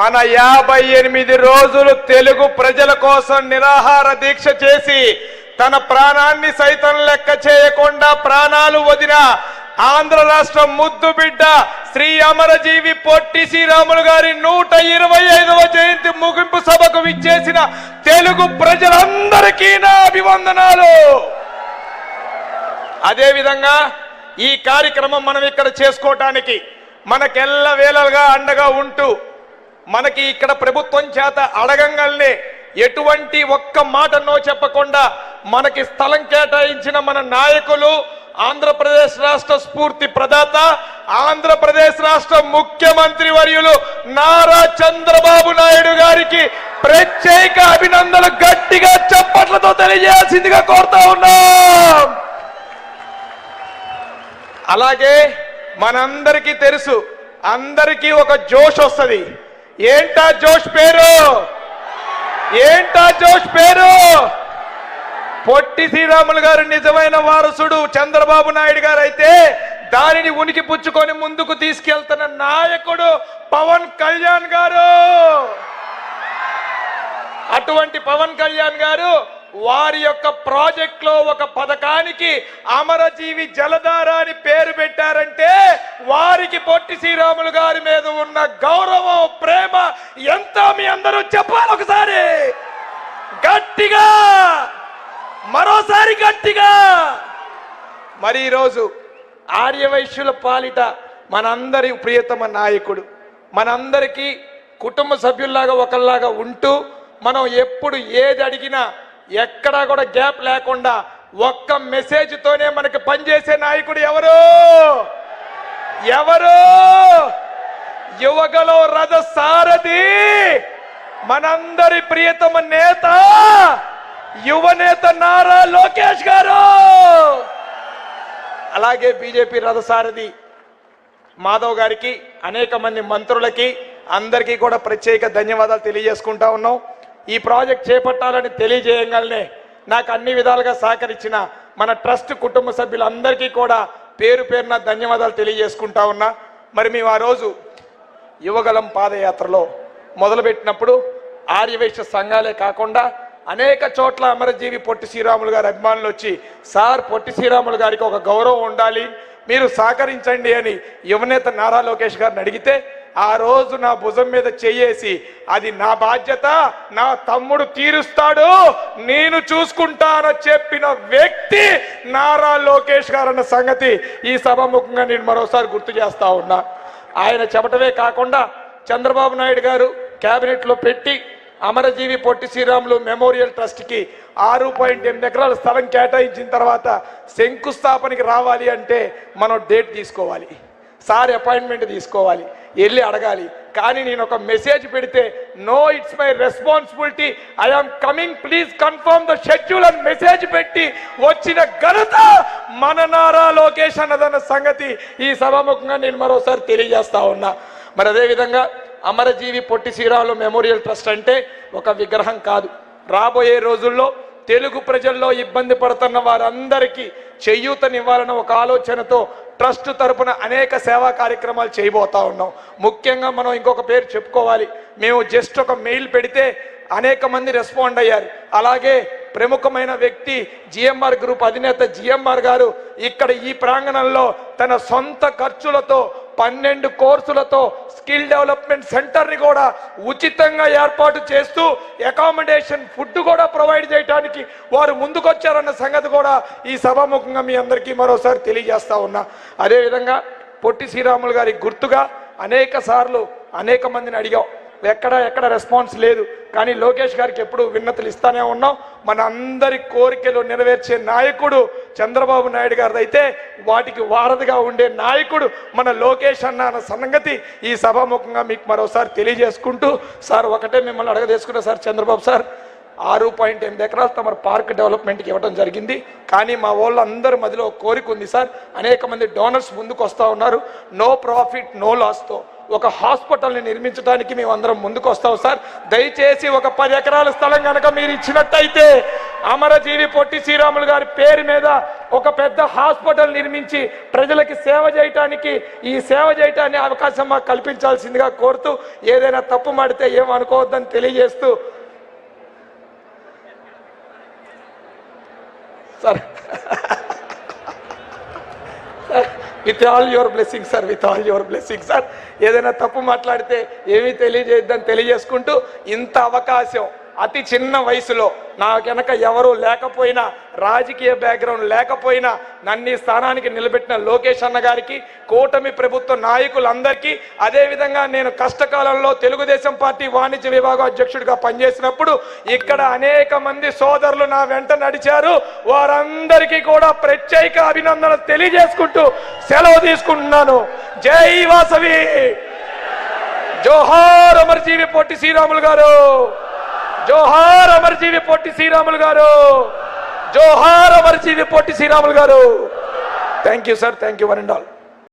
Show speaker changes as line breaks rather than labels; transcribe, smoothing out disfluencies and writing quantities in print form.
మన 58 రోజులు తెలుగు ప్రజల కోసం నిరాహార దీక్ష చేసి తన ప్రాణాన్ని సైతం లెక్క చేయకుండా ప్రాణాలు వదిన ఆంధ్ర రాష్ట్ర ముద్దు బిడ్డ శ్రీ అమరజీవి పొట్టి శ్రీరాములు గారి 125వ జయంతి ముగింపు సభకు విచ్చేసిన తెలుగు ప్రజలందరికీ నా అభివందనాలు. అదే విధంగా ఈ కార్యక్రమం మనం ఇక్కడ చేసుకోవటానికి మనకెల్ల వేళలుగా అండగా ఉంటూ మనకి ఇక్కడ ప్రభుత్వం చేత అడగంగానే ఎటువంటి ఒక్క మాటనో చెప్పకుండా మనకి స్థలం కేటాయించిన మన నాయకులు, ఆంధ్రప్రదేశ్ రాష్ట్ర స్ఫూర్తి ప్రదాత, ఆంధ్రప్రదేశ్ రాష్ట్ర ముఖ్యమంత్రి వర్యులు నారా చంద్రబాబు నాయుడు గారికి ప్రత్యేక అభినందనలు గట్టిగా చప్పట్లతో తెలియజేయాల్సిందిగా కోరుతా ఉన్నాం. అలాగే మనందరికీ తెలుసు, అందరికీ ఒక జోష్ వస్తుంది. ఏంటా జోష్ పేరు? ఏంటా జోష్ పేరు? పొట్టి శ్రీరాములు గారు నిజమైన వారసుడు చంద్రబాబు నాయుడు గారు అయితే దానిని ఉనికి పుచ్చుకొని ముందుకు తీసుకెళ్తున్న నాయకుడు పవన్ కళ్యాణ్ గారు. అటువంటి పవన్ కళ్యాణ్ గారు వారి యొక్క ప్రాజెక్ట్ లో ఒక పథకానికి అమరజీవి జలధార అని పేరు పెట్టారంటే వారికి పొట్టి శ్రీరాములు గారి మీద ఉన్న గౌరవం, ప్రేమ ఎంత మీ అందరూ చెప్పాలి ఒకసారి గట్టిగా, మరోసారి గట్టిగా. మరి ఈరోజు ఆర్యవైశ్యుల పాలిట మనందరి ప్రియతమ నాయకుడు, మనందరికీ కుటుంబ సభ్యుల్లాగా ఒకళ్ళలాగా ఉంటూ మనం ఎప్పుడు ఏది అడిగినా ఎక్కడా కూడా గ్యాప్ లేకుండా ఒక్క మెసేజ్ తోనే మనకి పనిచేసే నాయకుడు ఎవరు? ఎవరు? యువగలో రథ సారథి మనందరి ప్రియతమ నేత, యువ నేత నారా లోకేష్ గారు. అలాగే బీజేపీ రథసారథి మాధవ్ గారికి, అనేక మంది మంత్రులకి అందరికీ కూడా ప్రత్యేక ధన్యవాదాలు తెలియజేసుకుంటా ఉన్నాం. ఈ ప్రాజెక్ట్ చేపట్టాలని తెలియజేయగానే నాకు అన్ని విధాలుగా సహకరించిన మన ట్రస్ట్ కుటుంబ సభ్యులందరికీ కూడా పేరు పేరున ధన్యవాదాలు తెలియజేసుకుంటా ఉన్నా. మరి మేము ఆ రోజు యువగలం పాదయాత్రలో మొదలుపెట్టినప్పుడు ఆర్యవైశ్య సంఘాలే కాకుండా అనేక చోట్ల అమరజీవి పొట్టి శ్రీరాములు గారి అభిమానులు వచ్చి, సార్ పొట్టి శ్రీరాములు గారికి ఒక గౌరవం ఉండాలి, మీరు సహకరించండి అని యువనేత నారా లోకేష్ గారిని అడిగితే ఆ రోజు నా భుజం మీద చెయ్యేసి అది నా బాధ్యత, నా తమ్ముడు తీరుస్తాడు, నేను చూసుకుంటానని చెప్పిన వ్యక్తి నారా లోకేష్ గారు అన్న సంగతి ఈ సభాముఖంగా నేను మరోసారి గుర్తు చేస్తా ఉన్నా. ఆయన చెప్పటమే కాకుండా చంద్రబాబు నాయుడు గారు క్యాబినెట్లో పెట్టి అమరజీవి పొట్టి శ్రీరాములు మెమోరియల్ ట్రస్ట్కి 6.8 ఎకరాల స్థలం కేటాయించిన తర్వాత శంకుస్థాపనకి రావాలి అంటే మనం డేట్ తీసుకోవాలి, సార్ అపాయింట్మెంట్ తీసుకోవాలి, వెళ్ళి అడగాలి. కానీ నేను ఒక మెసేజ్ పెడితే no it's my responsibility, I'm coming, please confirm the schedule అని మెసేజ్ పెట్టి వచ్చిన ఘనత మన నారా లోకేష్ అన్నదన్న సంగతి ఈ సభాముఖంగా నేను మరోసారి తెలియజేస్తా ఉన్నా. మరి అదేవిధంగా అమరజీవి పొట్టి శ్రీరాములు మెమోరియల్ ట్రస్ట్ అంటే ఒక విగ్రహం కాదు. రాబోయే రోజుల్లో తెలుగు ప్రజల్లో ఇబ్బంది పడుతున్న వారందరికీ చేయూతనివ్వాలన్న ఒక ఆలోచనతో ట్రస్ట్ తరపున అనేక సేవా కార్యక్రమాలు చేయబోతా ఉన్నాం. ముఖ్యంగా మనం ఇంకొక పేరు చెప్పుకోవాలి. మేము జస్ట్ ఒక మెయిల్ పెడితే అనేక మంది రెస్పాండ్ అయ్యారు. అలాగే ప్రముఖమైన వ్యక్తి జిఎంఆర్ గ్రూప్ అధినేత జిఎంఆర్ గారు ఇక్కడ ఈ ప్రాంగణంలో తన సొంత ఖర్చులతో 12 కోర్సులతో స్కిల్ డెవలప్మెంట్ సెంటర్ని కూడా ఉచితంగా ఏర్పాటు చేస్తూ అకామిడేషన్, ఫుడ్ కూడా ప్రొవైడ్ చేయడానికి వారు ముందుకొచ్చారన్న సంగతి కూడా ఈ సభాముఖంగా మీ అందరికీ మరోసారి తెలియజేస్తా ఉన్నా. అదేవిధంగా పొట్టి శ్రీరాములు గారి గుర్తుగా అనేక సార్లు అనేక మందిని అడిగాం, ఎక్కడ రెస్పాన్స్ లేదు. కానీ లోకేష్ గారికి ఎప్పుడు విన్నతులు ఇస్తానే ఉన్నాం. మన అందరి కోరికలు నెరవేర్చే నాయకుడు చంద్రబాబు నాయుడు గారిది అయితే వాటికి వారధిగా ఉండే నాయకుడు మన లోకేష్ అన్న సంగతి ఈ సభాముఖంగా మీకు మరోసారి తెలియజేసుకుంటూ, సార్ ఒకటే మిమ్మల్ని అడగదేసుకున్నా సార్, చంద్రబాబు సార్ 6.8 ఎకరాలు తమ పార్క్ డెవలప్మెంట్కి ఇవ్వడం జరిగింది. కానీ మా వాళ్ళందరి మధ్యలో కోరిక ఉంది సార్, అనేక మంది డోనర్స్ ముందుకు వస్తూ ఉన్నారు, నో ప్రాఫిట్ నో లాస్తో ఒక హాస్పిటల్ని నిర్మించడానికి మేము అందరం ముందుకు వస్తాం సార్. దయచేసి ఒక 10 ఎకరాల స్థలం కనుక మీరు ఇచ్చినట్టయితే అమరజీవి పొట్టి శ్రీరాములు గారి పేరు మీద ఒక పెద్ద హాస్పిటల్ నిర్మించి ప్రజలకి సేవ చేయటానికి ఈ సేవ చేయటానికి అవకాశం మాకు కల్పించాల్సిందిగా కోరుతూ, ఏదైనా తప్పు మాడితే ఏమనుకోవద్దని తెలియజేస్తూ, sir with all your blessing sir, with all your blessing sir, ఏదైనా తప్పు మాట్లాడితే ఏమీ తెలియజేయద్దని తెలియజేసుకుంటూ, ఇంత అవకాశం అతి చిన్న వయసులో నా వెనక ఎవరూ లేకపోయినా, రాజకీయ బ్యాక్గ్రౌండ్ లేకపోయినా నన్ను ఈ స్థానానికి నిలబెట్టిన లోకేష్ అన్న గారికి, కూటమి ప్రభుత్వ నాయకులందరికీ, అదేవిధంగా నేను కష్టకాలంలో తెలుగుదేశం పార్టీ వాణిజ్య విభాగం అధ్యక్షుడిగా పనిచేసినప్పుడు ఇక్కడ అనేక మంది సోదరులు నా వెంట నడిచారు. వారందరికీ కూడా ప్రత్యేక అభినందనలు తెలియజేసుకుంటూ సెలవు తీసుకుంటున్నాను. జై వాసవి, జోహార్ అమరజీవి పొట్టి శ్రీరాములు గారు, జోహార్ అమరజీవి పొట్టి శ్రీరాములు గారు, జోహార్ అమరజీవి పొట్టి శ్రీరాములు గారు. Thank you sir, thank you one and all.